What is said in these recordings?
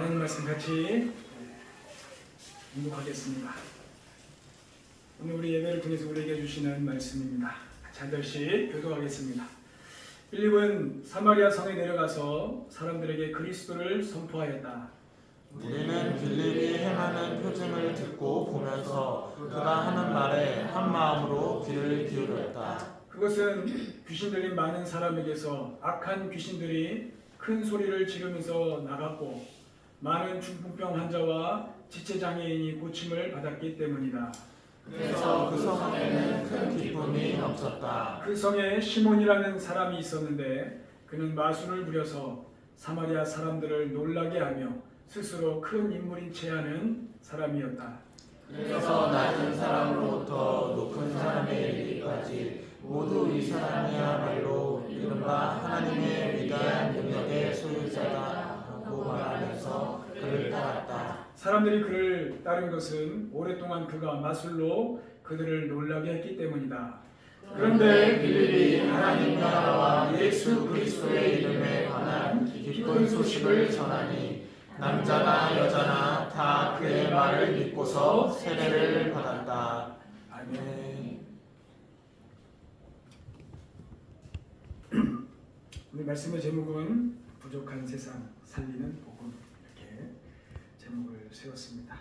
하나님 말씀 같이 공독하겠습니다. 오늘 우리 예배를 통해서 우리에게 주시는 말씀입니다. 한 절씩 교독하겠습니다. 빌립은 사마리아 성에 내려가서 사람들에게 그리스도를 선포하였다. 우리는 빌립이 행하는 표징을 듣고 보면서 그가 하는 말에 한 마음으로 귀를 기울였다. 그것은 귀신 들린 많은 사람에게서 악한 귀신들이 큰 소리를 지르면서 나갔고 많은 중풍병 환자와 지체장애인이 고침을 받았기 때문이다. 그래서 그 성에는 큰 기쁨이 넘쳤다. 그 성에 시몬이라는 사람이 있었는데 그는 마술을 부려서 사마리아 사람들을 놀라게 하며 스스로 큰 인물인 체 하는 사람이었다. 그래서 낮은 사람으로부터 높은 사람에 이르기까지 모두 이 사람이야말로 이른바 하나님의 위대한 능력의 소유자다라고 말하면서 그를 따랐다. 사람들이 그를 따른 것은 오랫동안 그가 마술로 그들을 놀라게 했기 때문이다. 그런데 빌립이 하나님 나라와 예수 그리스도의 이름에 관한 기쁜 소식을 전하니 남자나 여자나 다 그의 말을 믿고서 세례를 받았다. 아멘. 오늘 말씀의 제목은 부족한 세상 살리는 복음, 이렇게 제목을 세웠습니다.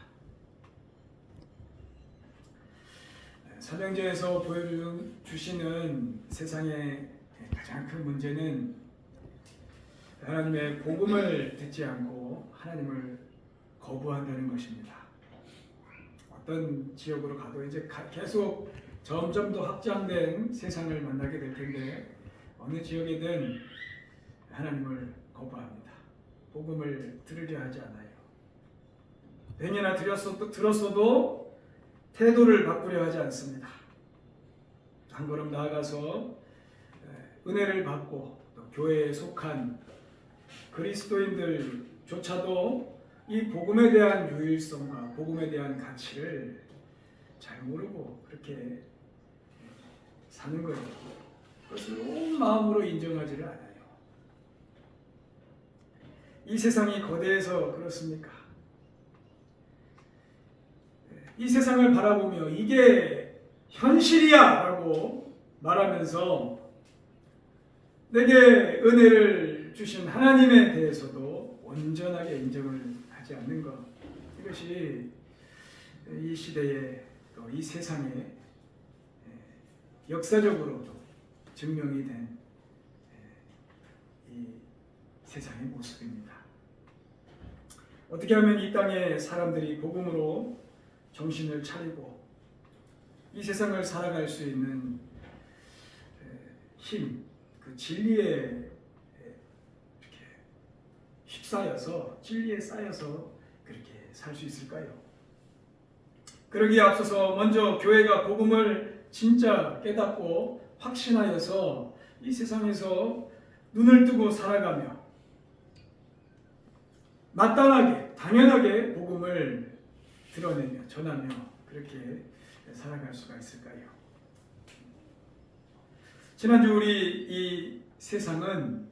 사명제에서 보여주시는 세상의 가장 큰 문제는 하나님의 복음을 듣지 않고 하나님을 거부한다는 것입니다. 어떤 지역으로 가도 이제 계속 점점 더 확장된 세상을 만나게 될 텐데 어느 지역이든 하나님을 거부합니다. 복음을 들으려 하지 않아요. 뱅이나 들었어도 태도를 바꾸려 하지 않습니다. 한 걸음 나아가서 은혜를 받고 또 교회에 속한 그리스도인들조차도 이 복음에 대한 유일성과 복음에 대한 가치를 잘 모르고 그렇게 사는 거예요. 그것을 온 마음으로 인정하지를 않아요. 이 세상이 거대해서 그렇습니까? 이 세상을 바라보며 이게 현실이야 라고 말하면서 내게 은혜를 주신 하나님에 대해서도 온전하게 인정을 하지 않는 것, 이것이 이 시대에 또 이 세상에 역사적으로도 증명이 된 이 세상의 모습입니다. 어떻게 하면 이 땅의 사람들이 복음으로 정신을 차리고 이 세상을 살아갈 수 있는 힘, 그 진리에 이렇게 휩싸여서 진리에 쌓여서 그렇게 살 수 있을까요? 그러기에 앞서서 먼저 교회가 복음을 진짜 깨닫고 확신하여서 이 세상에서 눈을 뜨고 살아가며 마땅하게 당연하게 복음을 드러내며 전하며 그렇게 살아갈 수가 있을까요? 지난주 우리 이 세상은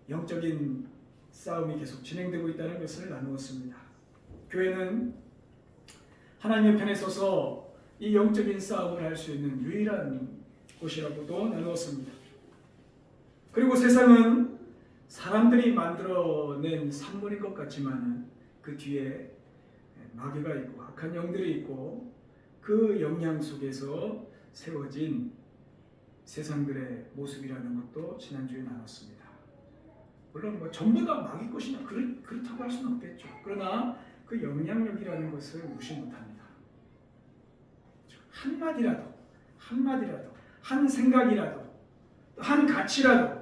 영적인 싸움이 계속 진행되고 있다는 것을 나누었습니다. 교회는 하나님의 편에 서서 이 영적인 싸움을 할 수 있는 유일한 곳이라고도 나누었습니다. 그리고 세상은 사람들이 만들어낸 산물인 것 같지만 그 뒤에 마귀가 있고 악한 영들이 있고 그 영향 속에서 세워진 세상들의 모습이라는 것도 지난주에 나눴습니다. 물론 전부 다 마귀 것이냐 그렇다고 할 수는 없겠죠. 그러나 그 영향력이라는 것을 무시 못합니다. 한마디라도 한 생각이라도 한 가치라도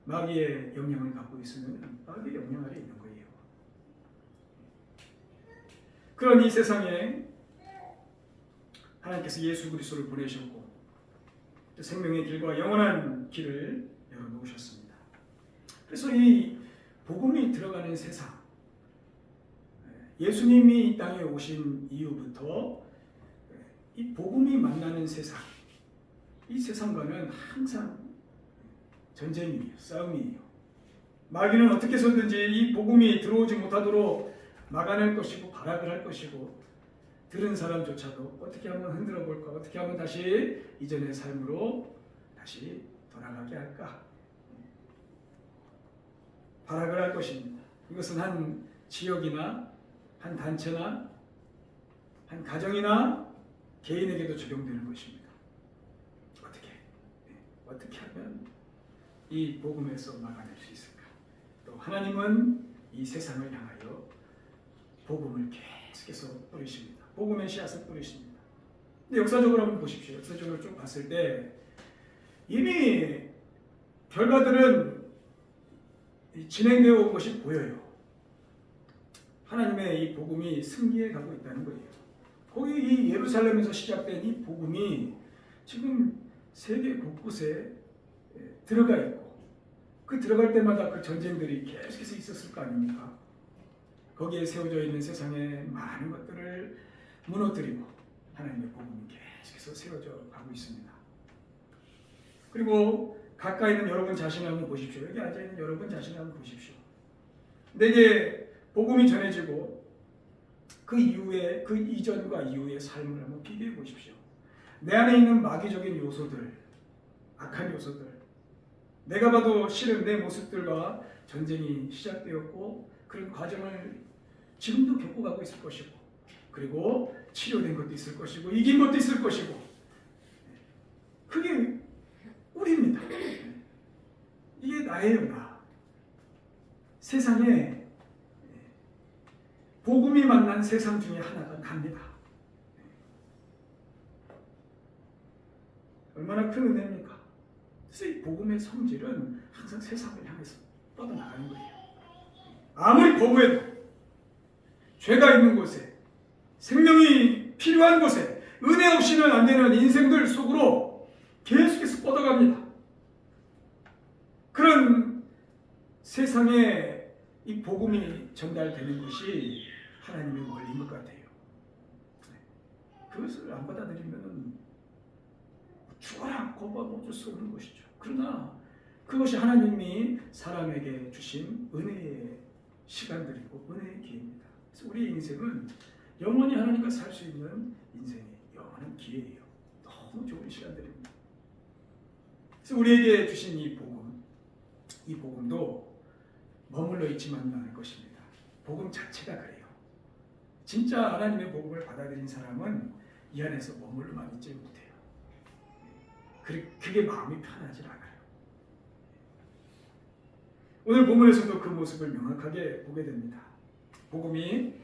마귀의 영향을 받고 있으면 마귀의 영향 아래 있는 거예요. 그런 이 세상에 하나님께서 예수 그리스도를 보내셨고 생명의 길과 영원한 길을 열어놓으셨습니다. 그래서 이 복음이 들어가는 세상, 예수님이 이 땅에 오신 이후부터 이 복음이 만나는 세상, 이 세상과는 항상 전쟁이에요. 싸움이에요. 마귀는 어떻게 해서든지 이 복음이 들어오지 못하도록 막아낼 것이고 발악을 할 것이고 들은 사람조차도 어떻게 한번 흔들어 볼까, 어떻게 하면 다시 이전의 삶으로 다시 돌아가게 할까 발악을 할 것입니다. 이것은 한 지역이나 한 단체나 한 가정이나 개인에게도 적용되는 것입니다. 어떻게 하면 이 복음에서 막아낼 수 있을까? 또 하나님은 이 세상을 향하여 복음을 계속해서 뿌리십니다. 복음의 씨앗을 뿌리십니다. 근데 역사적으로 한번 보십시오. 역사적으로 쭉 봤을 때 이미 결과들은 진행되어 온 것이 보여요. 하나님의 이 복음이 승리해 가고 있다는 거예요. 거기 이 예루살렘에서 시작된 이 복음이 지금 세계 곳곳에 들어가 있고 그 들어갈 때마다 그 전쟁들이 계속해서 있었을 거 아닙니까? 거기에 세워져 있는 세상의 많은 것들을 무너뜨리고 하나님의 복음이 계속해서 세워져 가고 있습니다. 그리고 가까이 있는 여러분 자신을 한번 보십시오. 여기 앉아있는 여러분 자신을 한번 보십시오. 내게 복음이 전해지고 그 이후에 그 이전과 이후의 삶을 한번 비교해 보십시오. 내 안에 있는 마귀적인 요소들, 악한 요소들, 내가 봐도 싫은 내 모습들과 전쟁이 시작되었고 그런 과정을 지금도 겪어가고 있을 것이고 그리고 치료된 것도 있을 것이고 이긴 것도 있을 것이고 그게 우리입니다. 이게 나예요, 나. 세상에 복음이 만난 세상 중에 하나가 납니다. 얼마나 큰 은혜입니까? 그래서 이 복음의 성질은 항상 세상을 향해서 뻗어나가는 거예요. 아무리 거부해도 죄가 있는 곳에 생명이 필요한 곳에 은혜 없이는 안 되는 인생들 속으로 계속해서 뻗어갑니다. 그런 세상에 이 복음이 전달되는 것이 하나님의 원리인 것 같아요. 그것을 안 받아들이면 죽어라 거부하고 어쩔 수 없는 것이죠. 그러나 그것이 하나님이 사람에게 주신 은혜의 시간들이고 은혜의 기회입니다. 그래서 우리의 인생은 영원히 하나님과 살 수 있는 인생의 영원한 기회예요. 너무 좋은 시간들입니다. 그래서 우리에게 주신 이 복음도 머물러 있지만은 않을 것입니다. 복음 자체가 그래요. 진짜 하나님의 복음을 받아들인 사람은 이 안에서 머물러만 있지 못해요. 그게 마음이 편하지 않아요. 오늘 본문에서도 그 모습을 명확하게 보게 됩니다. 복음이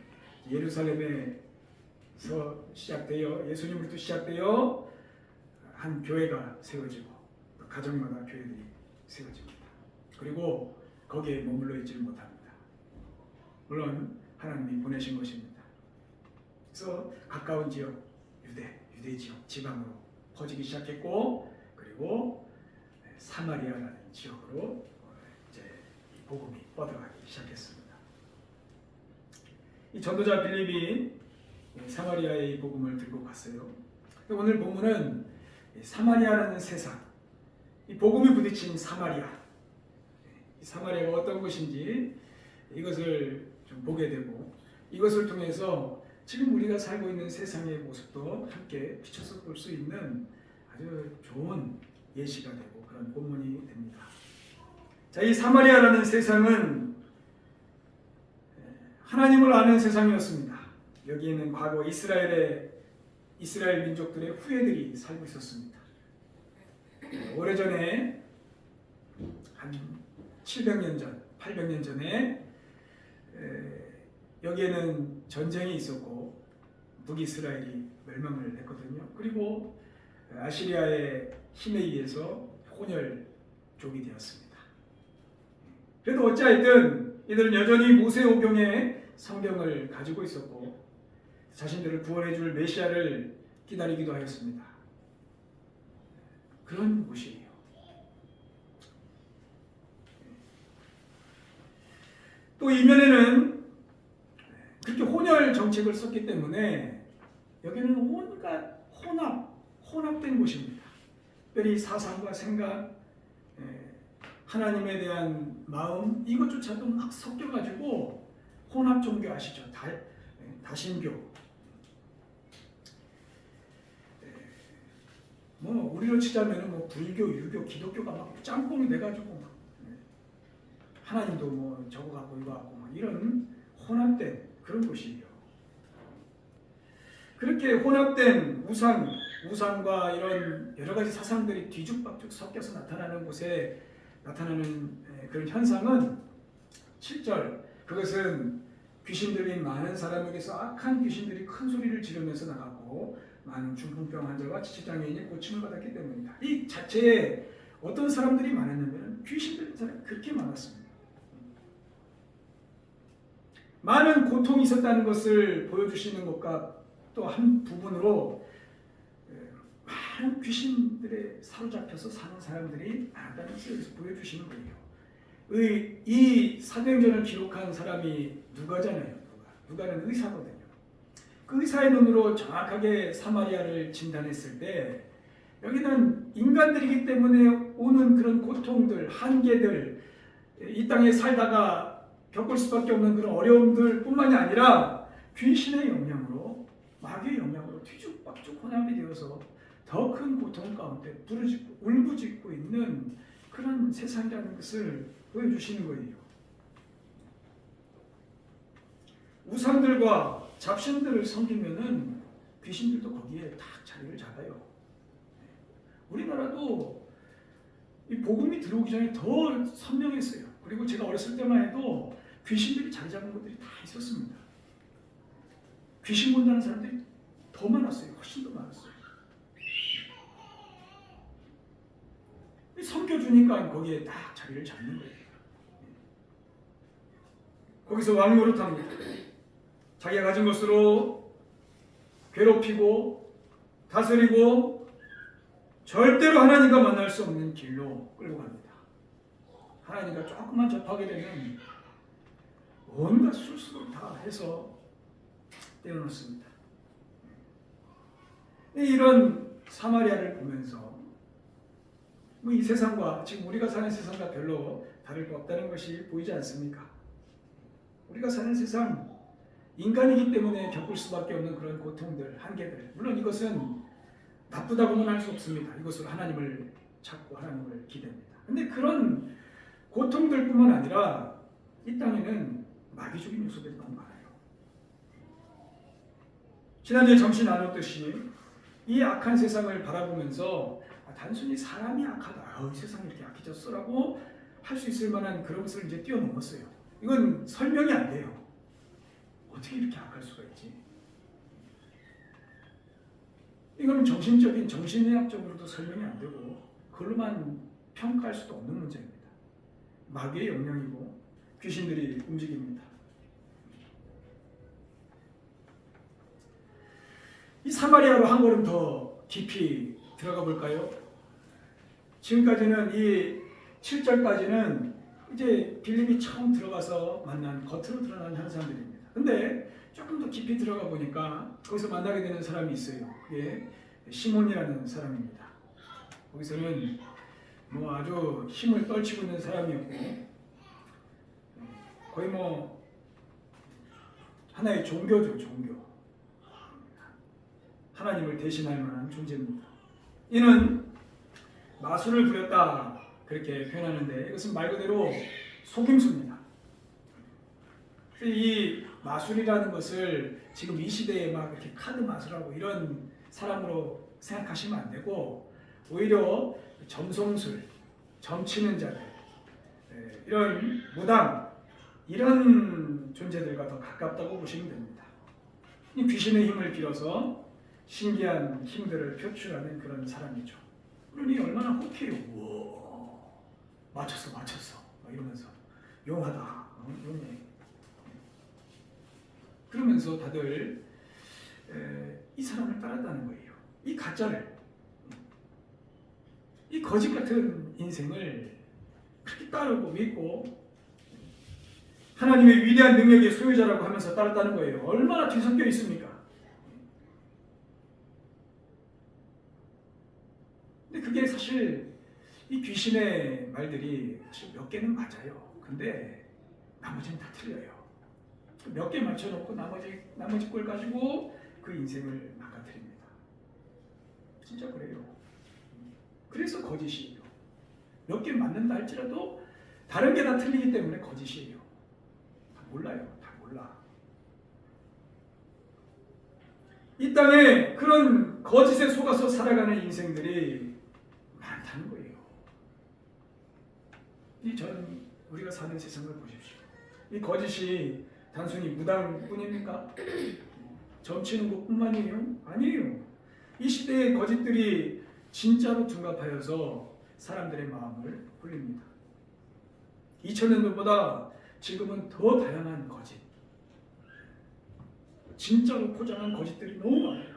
예루살렘에서 시작되어 예수님으로부터 시작되어 한 교회가 세워지고 가정마다 교회들이 세워집니다. 그리고 거기에 머물러 있지를 못합니다. 물론 하나님이 보내신 것입니다. 그래서 가까운 지역 유대 지역 지방으로 퍼지기 시작했고 그리고 사마리아라는 지역으로 이제 이 복음이 뻗어가기 시작했습니다. 이 전도자 빌립이 사마리아의 이 복음을 들고 갔어요. 오늘 본문은 사마리아라는 세상, 이 복음이 부딪힌 사마리아, 이 사마리아가 어떤 것인지 이것을 좀 보게 되고 이것을 통해서 지금 우리가 살고 있는 세상의 모습도 함께 비춰서 볼 수 있는 아주 좋은 예시가 되고 그런 본문이 됩니다. 자, 이 사마리아라는 세상은 하나님을 아는 세상이었습니다. 여기에는 과거 이스라엘 민족들의 후예들이 살고 있었습니다. 오래전에 한 700년 전, 800년 전에 여기에는 전쟁이 있었고 북이스라엘이 멸망을 했거든요. 그리고 아시리아의 힘에 의해서 혼혈족이 되었습니다. 그래도 어찌하여든 이들은 여전히 모세오경의 성경을 가지고 있었고 자신들을 구원해 줄 메시아를 기다리기도 하였습니다. 그런 곳이에요. 또 이면에는 그렇게 혼혈 정책을 썼기 때문에 여기는 온갖 혼합된 곳입니다. 특별히 사상과 생각, 하나님에 대한 마음 이것조차도 막 섞여가지고 혼합 종교 아시죠? 다신교. 뭐 우리로 치자면은 뭐 불교, 유교, 기독교가 막 짬뽕이 돼가지고 막 하나님도 뭐 저거 갖고 이거 갖고 막 이런 혼합된 그런 곳이에요. 그렇게 혼합된 우상과 이런 여러 가지 사상들이 뒤죽박죽 섞여서 나타나는 곳에 나타나는 그런 현상은 7절 그것은 귀신들이 많은 사람에게서 악한 귀신들이 큰 소리를 지르면서 나갔고 많은 중풍병 환자와 지체장애인이 고침을 받았기 때문이다. 이 자체에 어떤 사람들이 많았냐면 귀신 들린 사람이 그렇게 많았습니다. 많은 고통이 있었다는 것을 보여주시는 것과 또 한 부분으로 많은 귀신들에 사로잡혀서 사는 사람들이 많다는 것을 여기서 보여주시는 거예요. 이 사도행전을 기록한 사람이 누가잖아요. 누가는 의사거든요. 그 의사의 눈으로 정확하게 사마리아를 진단했을 때 여기는 인간들이기 때문에 오는 그런 고통들, 한계들, 이 땅에 살다가 겪을 수밖에 없는 그런 어려움들 뿐만이 아니라 귀신의 영향으로 마귀의 영향으로 뒤죽박죽 혼합이 되어서 더 큰 고통 가운데 부르짖고 울부짖고 있는 그런 세상이라는 것을 보여주시는 거예요. 우상들과 잡신들을 섬기면은 귀신들도 거기에 딱 자리를 잡아요. 우리나라도 이 복음이 들어오기 전에 더 선명했어요. 그리고 제가 어렸을 때만 해도 귀신들이 자리 잡은 것들이 다 있었습니다. 귀신 본다는 사람들이 더 많았어요. 훨씬 더 많았어요. 섬겨주니까 거기에 딱 자리를 잡는 거예요. 거기서 왕노릇합니다. 자기가 가진 것으로 괴롭히고 다스리고 절대로 하나님과 만날 수 없는 길로 끌고 갑니다. 하나님과 조금만 접하게 되면 온갖 술수를 다 해서 떼어놓습니다. 이런 사마리아를 보면서 뭐 이 세상과 지금 우리가 사는 세상과 별로 다를 거 없다는 것이 보이지 않습니까? 우리가 사는 세상 인간이기 때문에 겪을 수밖에 없는 그런 고통들, 한계들 물론 이것은 나쁘다고는 할 수 없습니다. 이것으로 하나님을 찾고 하나님을 기대합니다. 근데 그런 고통들뿐만 아니라 이 땅에는 마귀적인 요소들이 너무 많아요. 지난주에 잠시 나눴듯이 이 악한 세상을 바라보면서 단순히 사람이 악하다, 이 세상이 이렇게 악해졌어라고 할 수 있을 만한 그런 것을 이제 뛰어넘었어요. 이건 설명이 안 돼요. 어떻게 이렇게 악할 수가 있지? 이건 정신의학적으로도 설명이 안 되고 그걸로만 평가할 수도 없는 문제입니다. 마귀의 영향이고 귀신들이 움직입니다. 이 사마리아로 한 걸음 더 깊이 들어가 볼까요? 지금까지는 이 7절까지는 이제 빌립이 처음 들어가서 만난 겉으로 드러난 현상들입니다. 근데 조금 더 깊이 들어가 보니까 거기서 만나게 되는 사람이 있어요. 그게 시몬이라는 사람입니다. 거기서는 뭐 아주 힘을 떨치고 있는 사람이었고 거의 뭐 하나의 종교죠, 종교. 하나님을 대신할 만한 존재입니다. 이는 마술을 부렸다 그렇게 표현하는데 이것은 말 그대로 속임수입니다. 이 마술이라는 것을 지금 이 시대에 막 이렇게 카드 마술하고 이런 사람으로 생각하시면 안 되고 오히려 점성술, 점치는 자들, 이런 무당 이런 존재들과 더 가깝다고 보시면 됩니다. 이 귀신의 힘을 빌어서 신기한 힘들을 표출하는 그런 사람이죠. 그러니 얼마나 호쾌해요. 우와, 맞췄어 막 이러면서 용하다, 용해. 그러면서 다들 이 사람을 따랐다는 거예요. 이 가짜를, 이 거짓 같은 인생을 그렇게 따르고 믿고 하나님의 위대한 능력의 소유자라고 하면서 따랐다는 거예요. 얼마나 뒤섞여 있습니까? 근데 그게 사실 이 귀신의 말들이 사실 몇 개는 맞아요. 근데 나머지는 다 틀려요. 몇 개 맞춰놓고 나머지 걸 가지고 그 인생을 망가뜨립니다. 진짜 그래요. 그래서 거짓이에요. 몇 개 맞는다 할지라도 다른 게 다 틀리기 때문에 거짓이에요. 다 몰라요. 다 몰라. 이 땅에 그런 거짓에 속아서 살아가는 인생들이 많다는 거예요. 우리가 사는 세상을 보십시오. 이 거짓이 단순히 무당뿐입니까? 점치는 것뿐만이에요? 아니에요. 이 시대의 거짓들이 진짜로 둔갑하여서 사람들의 마음을 홀립니다. 2000년도보다 지금은 더 다양한 거짓, 진짜로 포장한 거짓들이 너무 많아요.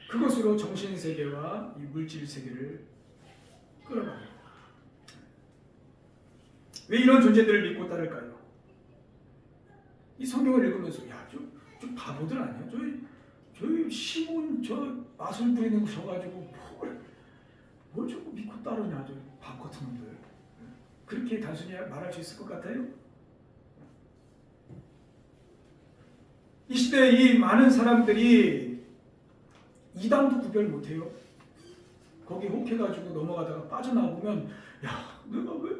그것으로 정신세계와 이 물질세계를 끌어갑니다. 왜 이런 존재들을 믿고 따를까요? 이 성경을 읽으면서 저 바보들 아니야? 저 시몬 저 마술 부리는 거 져가지고 뭘 자꾸 믿고 따르냐, 저 밥 같은 놈들. 그렇게 단순히 말할 수 있을 것 같아요? 이 시대에 이 많은 사람들이 이당도 구별 못해요. 거기 혹해가지고 넘어가다가 빠져나오면 내가 왜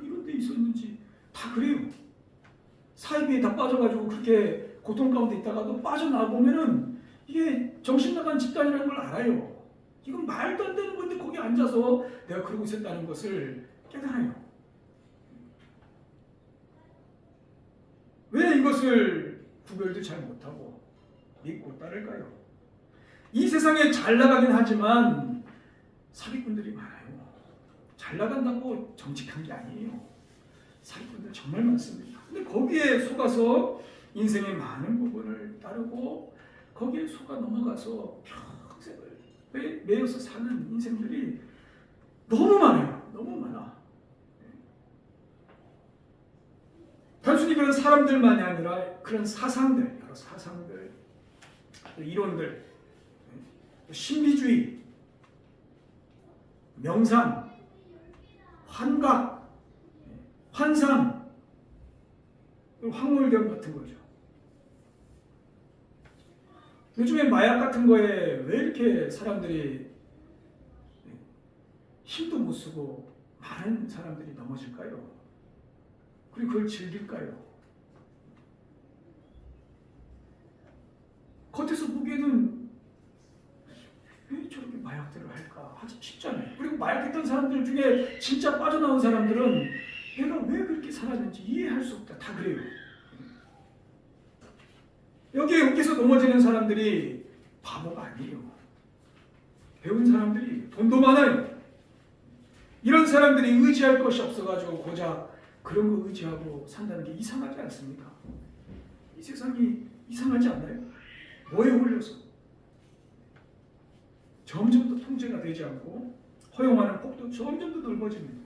이런 데 있었는지 다 그래요. 사이비에 다 빠져가지고 그렇게 고통 가운데 있다가도 빠져나오면은 이게 정신 나간 집단이라는 걸 알아요. 이건 말도 안 되는 건데 거기 앉아서 내가 그러고 있었다는 것을 깨달아요. 왜 이것을 구별도 잘 못하고 믿고 따를까요? 이 세상에 잘 나가긴 하지만 사기꾼들이 많아요. 잘 나간다고 정직한 게 아니에요. 사기꾼들 정말 많습니다. 근데 거기에 속아서 인생의 많은 부분을 따르고 거기에 속아 넘어가서 평생을 매여서 사는 인생들이 너무 많아요. 너무 많아. 단순히 그런 사람들만이 아니라 그런 사상들, 여러 사상들, 이론들, 신비주의, 명상, 환각, 환상, 황홀경 같은 거죠. 요즘에 마약 같은 거에 왜 이렇게 사람들이 힘도 못 쓰고 많은 사람들이 넘어질까요? 그리고 그걸 즐길까요? 겉에서 보기에는 왜 저렇게 마약들을 할까 하지 싶잖아요. 그리고 마약했던 사람들 중에 진짜 빠져나온 사람들은 내가 왜 그렇게 살았는지 이해할 수 없다. 다 그래요. 여기서 넘어지는 사람들이 바보가 아니에요. 배운 사람들이 돈도 많아요. 이런 사람들이 의지할 것이 없어가지고 고작 그런 거 의지하고 산다는 게 이상하지 않습니까? 이 세상이 이상하지 않나요? 뭐에 홀려서 점점 더 통제가 되지 않고 허용하는 폭도 점점 더 넓어집니다.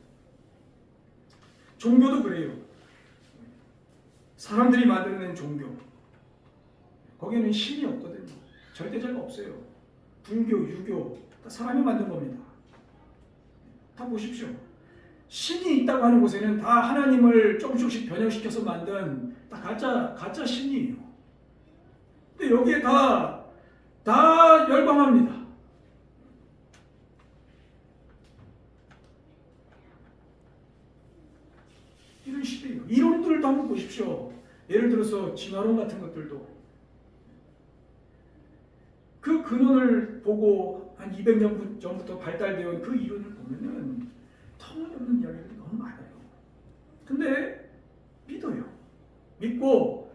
종교도 그래요. 사람들이 만들어낸 종교, 거기에는 신이 없거든요. 절대자가 없어요. 불교, 유교 다 사람이 만든 겁니다. 다 보십시오. 신이 있다고 하는 곳에는 다 하나님을 조금씩 변형시켜서 만든 다 가짜 신이에요. 근데 여기에 다 열광합니다. 이런 시대예요. 이론들도 한번 보십시오. 예를 들어서 진화론 같은 것들도 그 근원을 보고 한 200년 전부터 발달되어 그 이론을 보면은 터무니없는 이야기들이 너무 많아요. 근데 믿어요. 믿고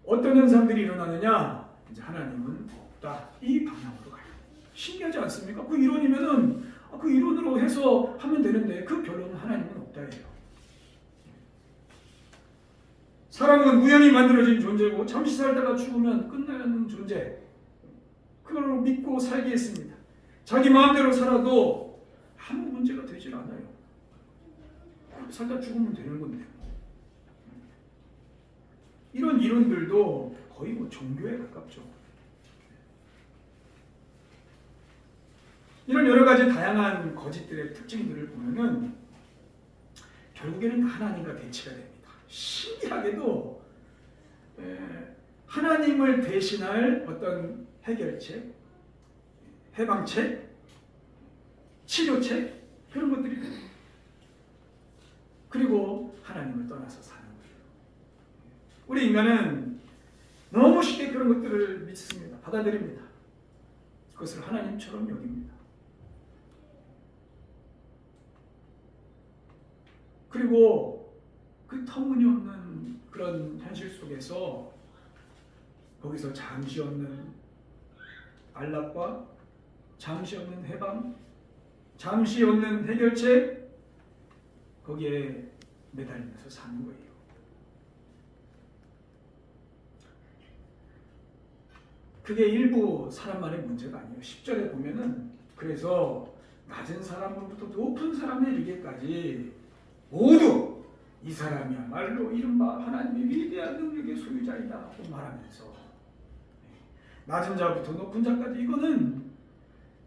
어떤 현상들이 일어나느냐? 이제 하나님은 없다. 이 방향으로 가요. 신기하지 않습니까? 그 이론이면은 그 이론으로 해서 하면 되는데 그 결론은 하나님은 없다예요. 사람은 우연히 만들어진 존재고 잠시 살다가 죽으면 끝나는 존재. 그걸 믿고 살게 했습니다. 자기 마음대로 살아도 아무 문제가 되질 않아요. 살다 죽으면 되는 건데. 이런 이론들도 거의 종교에 가깝죠. 이런 여러 가지 다양한 거짓들의 특징들을 보면은 결국에는 하나님과 대치가 됩니다. 신기하게도 하나님을 대신할 어떤 해결책, 해방책, 치료책 그런 것들이 됩니다. 그리고 하나님을 떠나서 사는 거예요. 우리 인간은 너무 쉽게 그런 것들을 믿습니다. 받아들입니다. 그것을 하나님처럼 여깁니다. 그리고 그 터무니없는 그런 현실 속에서 거기서 잠시 없는 안락과 잠시 없는 해방, 잠시 없는 해결책 거기에 매달리면서 사는 거예요. 그게 일부 사람만의 문제가 아니에요. 10절에 보면은 그래서 낮은 사람부터 높은 사람에 이르기까지 모두 이 사람이야말로 이른바 하나님의 위대한 능력의 소유자이다 말하면서 낮은 자부터 높은 자까지 이거는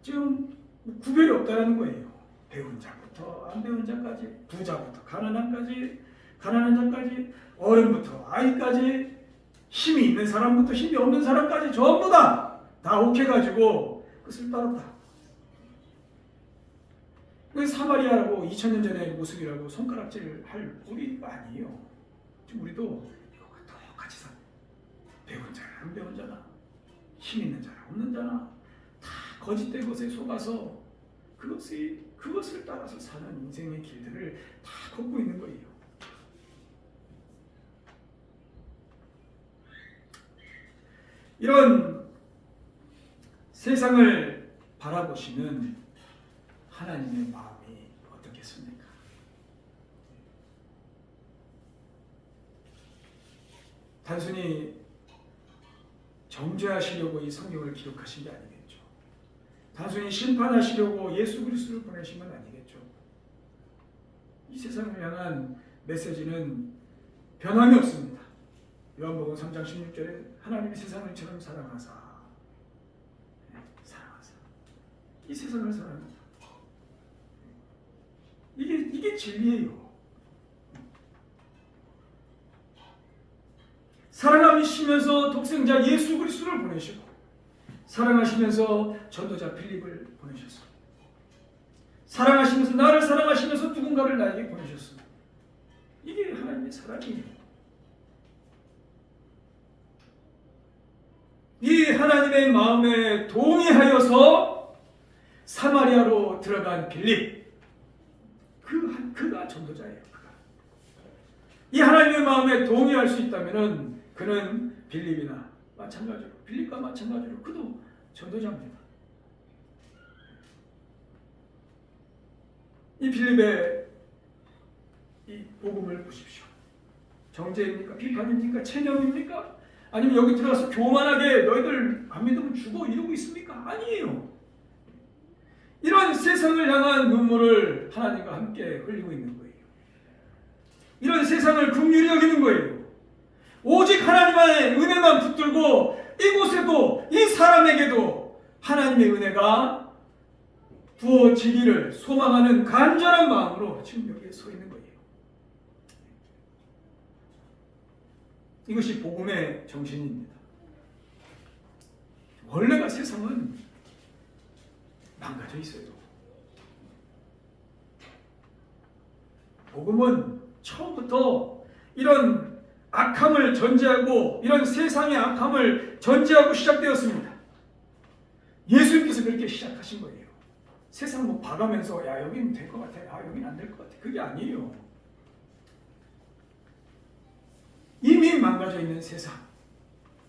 지금 구별이 없다는 거예요. 배운 자부터 안 배운 자까지, 부자부터 가난한 자까지, 어른부터 아이까지, 힘이 있는 사람부터 힘이 없는 사람까지 전부 다 옥해가지고 그것을 따랐다. 사마리아라고 2000년 전의 모습이라고 손가락질 할 우리가 아니에요. 지금 우리도 이거가 똑같이 사. 배운 자나 안 배운 자나, 힘 있는 자나 없는 자나 다 거짓된 것에 속아서 그것을 따라서 사는 인생의 길들을 다 걷고 있는 거예요. 이런 세상을 바라보시는 하나님의 마음이 어떻겠습니까? 단순히 정죄하시려고 이 성경을 기록하신 게 아니겠죠. 단순히 심판하시려고 예수 그리스도를 보내신 건 아니겠죠. 이 세상을 향한 메시지는 변함이 없습니다. 요한복음 3장 16절에 하나님이 세상을 이처럼 사랑하사 이 세상을 사랑합니다. 이게 진리예요. 사랑하시면서 독생자 예수 그리스도를 보내시고 사랑하시면서 전도자 빌립을 보내셨습니다. 사랑하시면서 나를 사랑하시면서 누군가를 나에게 보내셨습니다. 이게 하나님의 사랑이에요. 이 하나님의 마음에 동의하여서 사마리아로 들어간 빌립 그가 전도자예요. 이 하나님의 마음에 동의할 수 있다면 그는 빌립과 마찬가지로 그도 전도자입니다. 이 빌립의 이 복음을 보십시오. 정죄입니까? 비판입니까? 체념입니까? 아니면 여기 들어가서 교만하게 너희들 안 믿으면 죽어 이러고 있습니까? 아니에요. 이런 세상을 향한 눈물을 하나님과 함께 흘리고 있는 거예요. 이런 세상을 긍휼히 여기는 거예요. 오직 하나님의 은혜만 붙들고 이곳에도 이 사람에게도 하나님의 은혜가 부어지기를 소망하는 간절한 마음으로 지금 여기에 서 있는 거예요. 이것이 복음의 정신입니다. 원래가 세상은 망가져 있어요. 복음은 처음부터 이런 악함을 전제하고 이런 세상의 악함을 전제하고 시작되었습니다. 예수님께서 그렇게 시작하신 거예요. 세상 뭐 봐가면서 야 여기는 될 것 같아, 아 여기는 안 될 것 같아. 그게 아니에요. 이미 망가져 있는 세상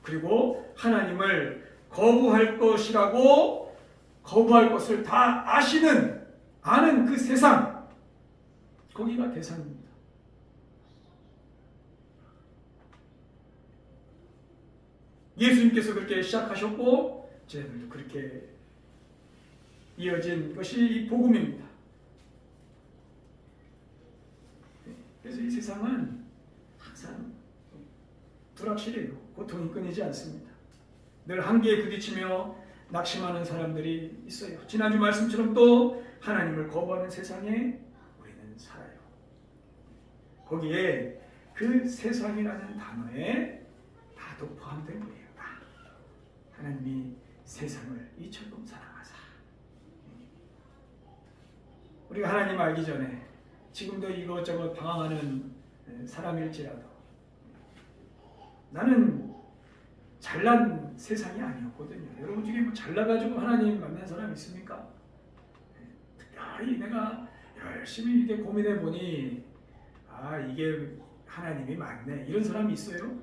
그리고 하나님을 거부할 것을 다 아는 그 세상 거기가 대상입니다. 예수님께서 그렇게 시작하셨고 저희들도 그렇게 이어진 것이 이 복음입니다. 그래서 이 세상은 항상 불확실해요. 고통이 끊이지 않습니다. 늘 한계에 부딪히며 낙심하는 사람들이 있어요. 지난주 말씀처럼 또 하나님을 거부하는 세상에 우리는 살아요. 거기에 그 세상이라는 단어에 다도 포함된 거예요. 다. 하나님이 세상을 이처럼 사랑하사. 우리가 하나님 알기 전에 지금도 이것저것 방황하는 사람일지라도 나는 잘난 세상이 아니었거든요. 여러분 중에 뭐 잘나가지고 하나님 만난 사람 있습니까? 특별히 내가 열심히 이렇게 고민해 보니 아 이게 하나님이 맞네 이런 사람이 있어요?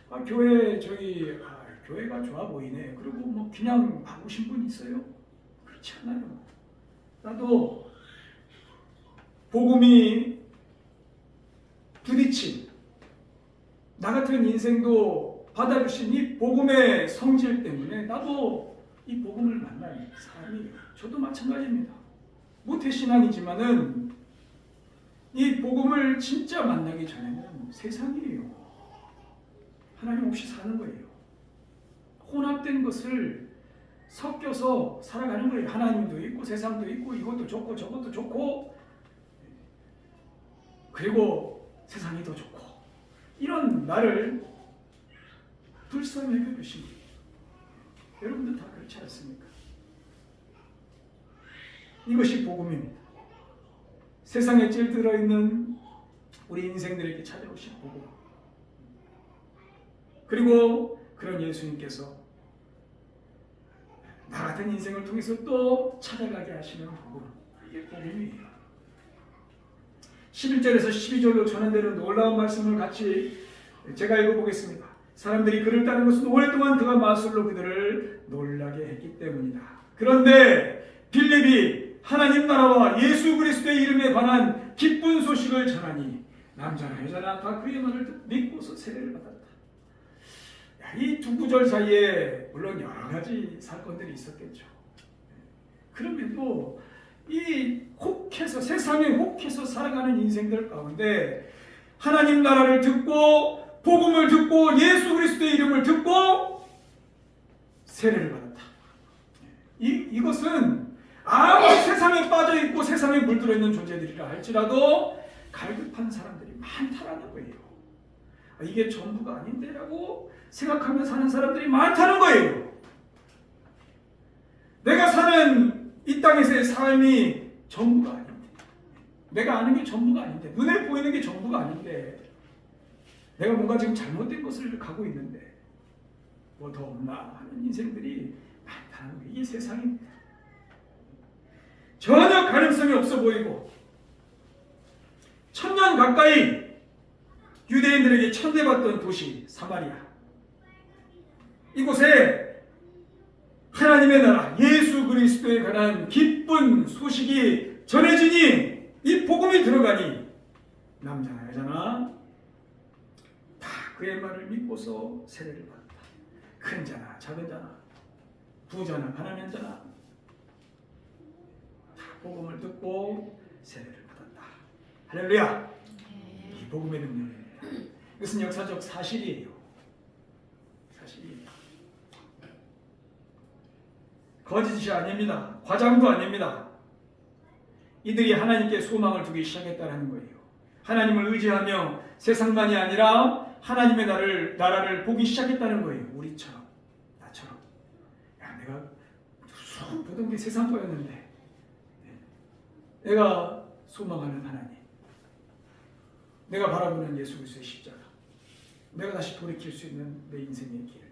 아 교회 교회가 좋아 보이네. 그리고 뭐 그냥 바꾸신 분 있어요? 그렇지 않아요. 나도 복음이 부딪힌 나 같은 인생도 받아주신 이 복음의 성질 때문에 나도 이 복음을 만난 사람이에요. 저도 마찬가지입니다. 모태신앙이지만은 이 복음을 진짜 만나기 전에는 세상이에요. 하나님 없이 사는 거예요. 혼합된 것을 섞여서 살아가는 거예요. 하나님도 있고 세상도 있고 이것도 좋고 저것도 좋고 그리고 세상이 더 좋고 이런 나를 불쌍히 여겨주신 거예요. 여러분들 다 그렇지 않습니까? 이것이 복음입니다. 세상에 찔들어 있는 우리 인생들에게 찾아오신 복음. 그리고 그런 예수님께서 나 같은 인생을 통해서 또 찾아가게 하시는 복음. 이게 복음이에요. 11절에서 12절로 전한되는 놀라운 말씀을 같이 제가 읽어보겠습니다. 사람들이 그를 따르는 것은 오랫동안 그가 마술로 그들을 놀라게 했기 때문이다. 그런데 빌립이 하나님 나라와 예수 그리스도의 이름에 관한 기쁜 소식을 전하니 남자나 여자나 다 그의 말을 믿고서 세례를 받았다. 이 두 구절 사이에 물론 여러 가지 사건들이 있었겠죠. 그럼에도 이 혹해서 세상에 혹해서 살아가는 인생들 가운데 하나님 나라를 듣고 복음을 듣고 예수 그리스도의 이름을 듣고 세례를 받았다. 이것은 아무리 세상에 빠져 있고 세상에 물들어 있는 존재들이라 할지라도 갈급한 사람들이 많다라는 거예요. 이게 전부가 아닌데라고 생각하며 사는 사람들이 많다는 거예요. 내가 사는 이 땅에서의 삶이 전부가 아닌데, 내가 아는 게 전부가 아닌데, 눈에 보이는 게 전부가 아닌데, 내가 뭔가 지금 잘못된 것을 가고 있는데 뭐 더 없나 하는 인생들이 많다는 거예요. 이게 세상입니다. 전혀 가능성이 없어 보이고 1000년 가까이 유대인들에게 천대받던 도시 사마리아, 이곳에 하나님의 나라 예수 그리스도에 관한 기쁜 소식이 전해지니 이 복음이 들어가니 남자나 여자나 다 그의 말을 믿고서 세례를 받았다. 큰 자나 작은 자나 부자나 가난한 자나 다 복음을 듣고 세례를 받았다. 할렐루야. 이 복음의 능력입니다. 이것은 역사적 사실이에요. 사실이에요. 거짓이 아닙니다. 과장도 아닙니다. 이들이 하나님께 소망을 두기 시작했다는 거예요. 하나님을 의지하며 세상만이 아니라 하나님의 나라를 보기 시작했다는 거예요. 우리처럼, 나처럼. 야, 내가 쭉 보던 게 세상 거였는데 내가 소망하는 하나님, 내가 바라보는 예수 그리스도의 십자가, 내가 다시 돌이킬 수 있는 내 인생의 길,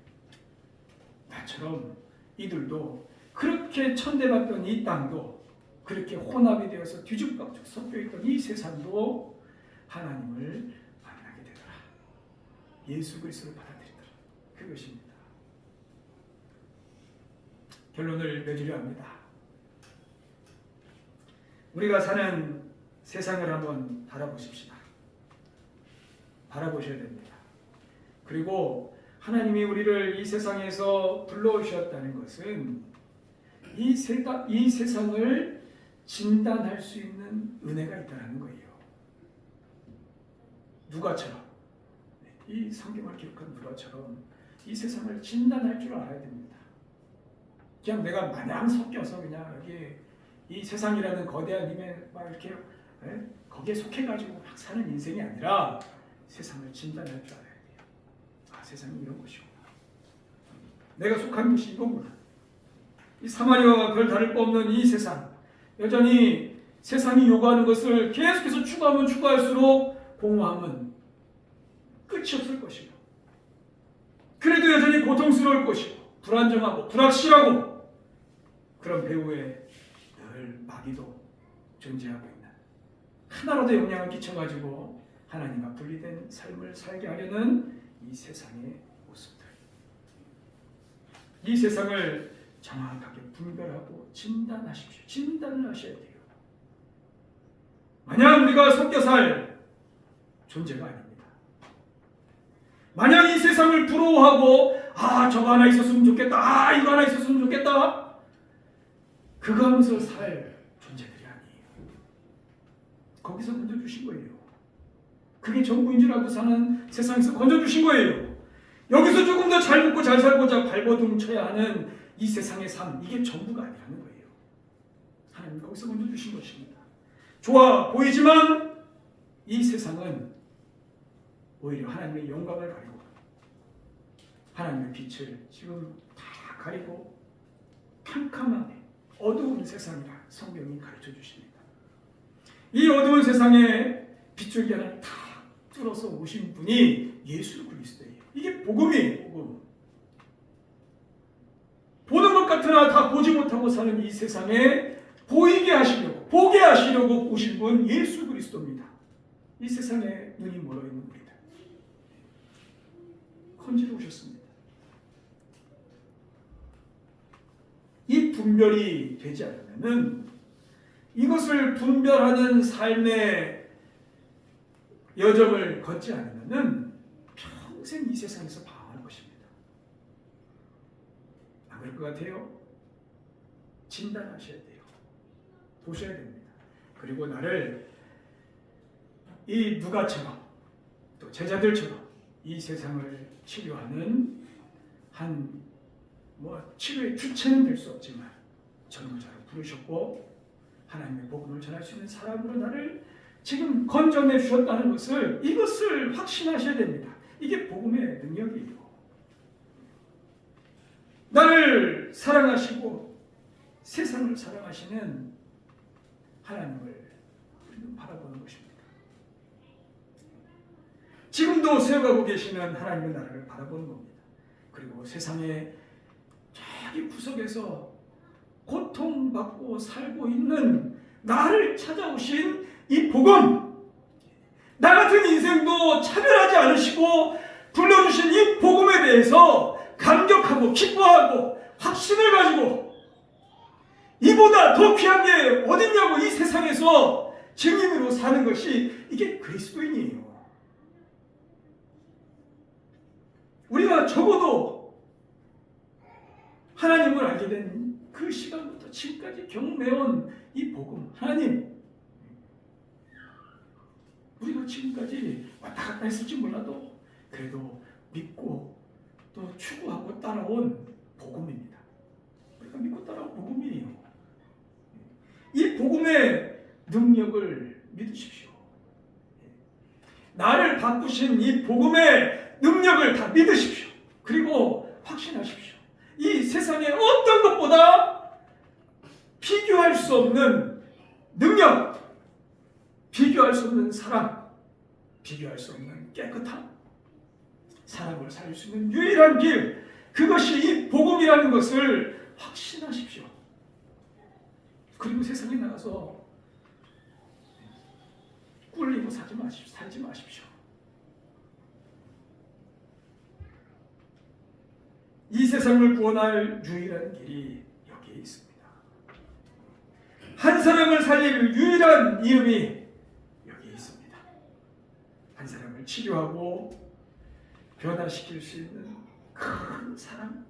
나처럼 이들도 그렇게 천대받던 이 땅도 그렇게 혼합이 되어서 뒤죽박죽 섞여있던 이 세상도 하나님을 만나게 되더라. 예수 그리스도를 받아들이더라. 그것입니다. 결론을 맺으려 합니다. 우리가 사는 세상을 한번 바라보십시다. 바라보셔야 됩니다. 그리고 하나님이 우리를 이 세상에서 불러오셨다는 것은 이 세상을 진단할 수 있는 은혜가 있다는 거예요. 누가처럼, 이 성경을 기록한 누가처럼 이 세상을 진단할 줄 알아야 됩니다. 그냥 내가 마냥 섞여서 그냥 여기 이 세상이라는 거대한 힘에 막 이렇게 거기에 속해가지고 막 사는 인생이 아니라 세상을 진단할 줄 알아야 돼요. 아, 세상이 이런 것이구나. 내가 속한 것이 이거구나. 이 사마리아와 별 다를 바 없는 이 세상, 여전히 세상이 요구하는 것을 계속해서 추구하면 추구할수록 공허함은 끝이 없을 것이고, 그래도 여전히 고통스러울 것이고, 불안정하고 불확실하고, 그런 배후에 늘 마귀도 존재하고 있는, 하나라도 영향을 끼쳐가지고 하나님과 분리된 삶을 살게 하려는 이 세상의 모습들, 이 세상을 정확하게 분별하고 진단하십시오. 진단을 하셔야 돼요. 만약 우리가 섞여 살 존재가 아닙니다. 만약 이 세상을 부러워하고 저거 하나 있었으면 좋겠다, 이거 하나 있었으면 좋겠다, 그거 하면서 살 존재들이 아니에요. 거기서 건져주신 거예요. 그게 전부인 줄 알고 사는 세상에서 건져주신 거예요. 여기서 조금 더 잘 먹고 잘 살고자 발버둥 쳐야 하는 이 세상의 삶, 이게 전부가 아니라는 거예요. 하나님 거기서 건져주신 것입니다. 좋아 보이지만 이 세상은 오히려 하나님의 영광을 가리고 하나님의 빛을 지금 다 가리고 캄캄하게 어두운 세상이라 성경이 가르쳐 주십니다. 이 어두운 세상에 빛줄기 하나 다 뚫어서 오신 분이 예수 그리스도예요. 이게 복음이에요. 복음. 보는 것 같으나 다 보지 못하고 사는 이 세상에 보이게 하시려고, 보게 하시려고 오신 분 예수 그리스도입니다. 이 세상에 눈이 멀어 있는 우리들 건지러 오셨습니다. 이 분별이 되지 않으면은, 이것을 분별하는 삶의 여정을 걷지 않으면은 평생 이 세상에서 방황하는 것입니다. 안 그럴 것 같아요? 진단하셔야 돼요. 보셔야 됩니다. 그리고 나를 이 누가처럼 또 제자들처럼 이 세상을 치료하는 치료의 주체는 될 수 없지만 전도자로 부르셨고 하나님의 복음을 전할 수 있는 사람으로 나를 지금 건져내 주셨다는 것을, 이것을 확신하셔야 됩니다. 이게 복음의 능력이에요. 나를 사랑하시고 세상을 사랑하시는 하나님을 우리는 바라보는 것입니다. 지금도 세워가고 계시는 하나님의 나라를 바라보는 겁니다. 그리고 세상의 저기 구석에서 고통받고 살고 있는 나를 찾아오신 이 복음, 나 같은 인생도 차별하지 않으시고 불러주신 이 복음에 대해서 감격하고 기뻐하고 확신을 가지고 이보다 더 귀한 게 어딨냐고 이 세상에서 증인으로 사는 것이, 이게 그리스도인이에요. 우리가 적어도 하나님을 알게 된 그 시간부터 지금까지 경험해온 이 복음, 하나님, 우리가 지금까지 왔다 갔다 했을지 몰라도 그래도 믿고 또 추구하고 따라온 복음입니다. 우리가 믿고 따라온 복음이에요. 이 복음의 능력을 믿으십시오. 나를 바꾸신 이 복음의 능력을 다 믿으십시오. 그리고 확신하십시오. 이 세상의 어떤 것보다 비교할 수 없는 능력, 비교할 수 없는 사랑, 비교할 수 없는 깨끗함, 사람을 살릴 수 있는 유일한 길, 그것이 이 복음이라는 것을 확신하십시오. 그리고 세상에 나가서 꿀리고 살지 마십시오. 이 세상을 구원할 유일한 길이 여기에 있습니다. 한 사람을 살릴 유일한 이름이 여기에 있습니다. 한 사람을 치료하고 변화시킬 수 있는 큰 사랑,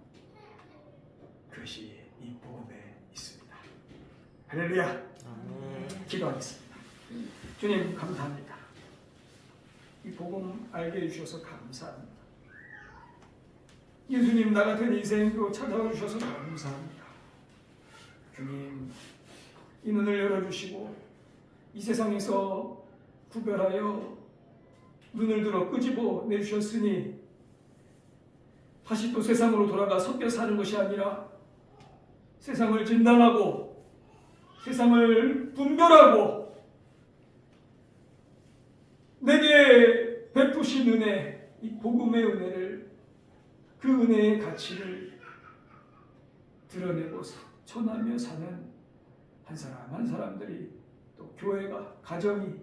그것이 이 복음에 있습니다. 할렐루야. 기도하겠습니다. 주님 감사합니다. 이 복음 알게 해주셔서 감사합니다. 예수님, 나 같은 인생도 찾아와 주셔서 감사합니다. 주님, 이 눈을 열어주시고 이 세상에서 구별하여 눈을 들어 끄집어 내주셨으니 다시 또 세상으로 돌아가 섞여 사는 것이 아니라 세상을 진단하고 세상을 분별하고 내게 베푸신 은혜, 이 복음의 은혜를, 그 은혜의 가치를 드러내고 전하며 사는 한 사람 한 사람들이 또 교회가, 가정이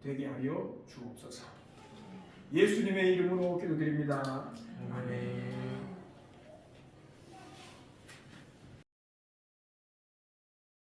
되게 하여 주옵소서. 예수님의 이름으로 기도드립니다. 아멘.